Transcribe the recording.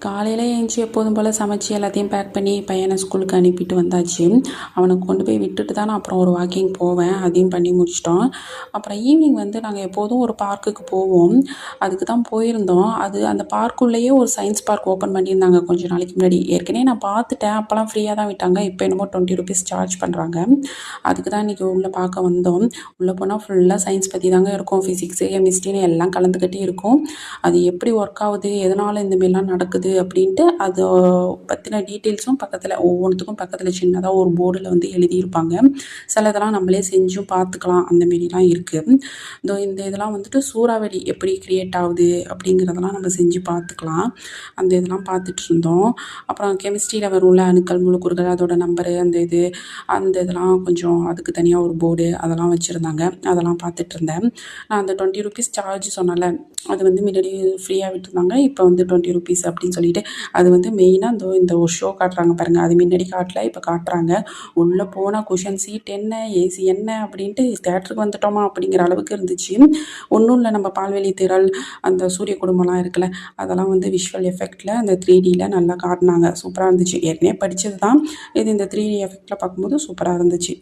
காலையில் எழுந்துச்சி எப்போதும் போல் சமைச்சு எல்லாத்தையும் பேக் பண்ணி பையனை ஸ்கூலுக்கு அனுப்பிட்டு வந்தாச்சு. அவனுக்கு கொண்டு போய் விட்டுட்டு தான் நான் அப்புறம் ஒரு வாக்கிங் போவேன். அதையும் பண்ணி முடிச்சிட்டோம். அப்புறம் ஈவினிங் வந்து நாங்கள் எப்போதும் ஒரு பார்க்குக்கு போவோம். அதுக்கு தான் போயிருந்தோம். அந்த பார்க்குள்ளேயே ஒரு சயின்ஸ் பார்க் ஓப்பன் பண்ணியிருந்தாங்க கொஞ்சம் நாளைக்கு முன்னாடி. ஏற்கனவே நான் பார்த்துட்டேன். அப்போலாம் ஃப்ரீயாக தான் விட்டாங்க. இப்போ என்னமோ ₹20 சார்ஜ் பண்ணுறாங்க. அதுக்கு தான் இன்றைக்கி உள்ளே பார்க்க வந்தோம். உள்ளே போனால் ஃபுல்லாக சயின்ஸ் பற்றி தாங்க இருக்கும். ஃபிசிக்ஸு, கெமிஸ்ட்ரின்னு எல்லாம் கலந்துக்கிட்டே இருக்கும். அது எப்படி ஒர்க் ஆகுது, எதனால் இந்தமாரிலாம் நடக்குது அப்படின்ட்டு அதை பற்றின டீட்டெயில்ஸும் பக்கத்தில் ஒவ்வொன்றுத்துக்கும் பக்கத்தில் சின்னதாக ஒரு போர்டில் வந்து எழுதியிருப்பாங்க. சிலதெல்லாம் நம்மளே செஞ்சும் பார்த்துக்கலாம். அந்தமாரிலாம் இருக்குது. இந்த இதெல்லாம் வந்துட்டு சூறாவளி எப்படி க்ரியேட் ஆகுது அப்படிங்கிறதெல்லாம் நம்ம செஞ்சு பார்த்துக்கலாம். அந்த இதெல்லாம் பார்த்துட்டு இருந்தோம். அப்புறம் கெமிஸ்ட்ரியில் வரும்ல அணுக்கள், மூலக்கூறுகள், அதோட நம்பரு, அந்த இதெல்லாம் கொஞ்சம் அதுக்கு தனியாக ஒரு போர்டு அதெல்லாம் வச்சுருந்தாங்க. அதெல்லாம் பார்த்துட்டு இருந்தேன். நான் அந்த ₹20 சார்ஜ் சொன்னேன்ல, அது வந்து முன்னாடி ஃப்ரீயாக விட்டுருந்தாங்க. இப்போ வந்து ₹20 அப்படின்னு சொல்லிட்டு அது வந்து மெயினாக இந்த ஒரு ஷோ காட்டுறாங்க பாருங்கள். அது முன்னாடி காட்டல, இப்போ காட்டுறாங்க. உள்ளே போனால் குஷன் சீட் என்ன, ஏசி என்ன அப்படின்ட்டு தேட்டருக்கு வந்துட்டோமா அப்படிங்கிற அளவுக்கு இருந்துச்சு. ஒன்றும் இல்லை, நம்ம பால்வெளி திரள், அந்த சூரிய குடும்பம்லாம் இருக்குல்ல, அதெல்லாம் வந்து விஷுவல் எஃபெக்டில் அந்த 3Dயில் நல்லா காட்டினாங்க. சூப்பராக இருந்துச்சு. ஏற்கனவே படித்தது தான், இது இந்த 3D எஃபெக்டில் பார்க்கும்போது சூப்பராக இருந்துச்சு.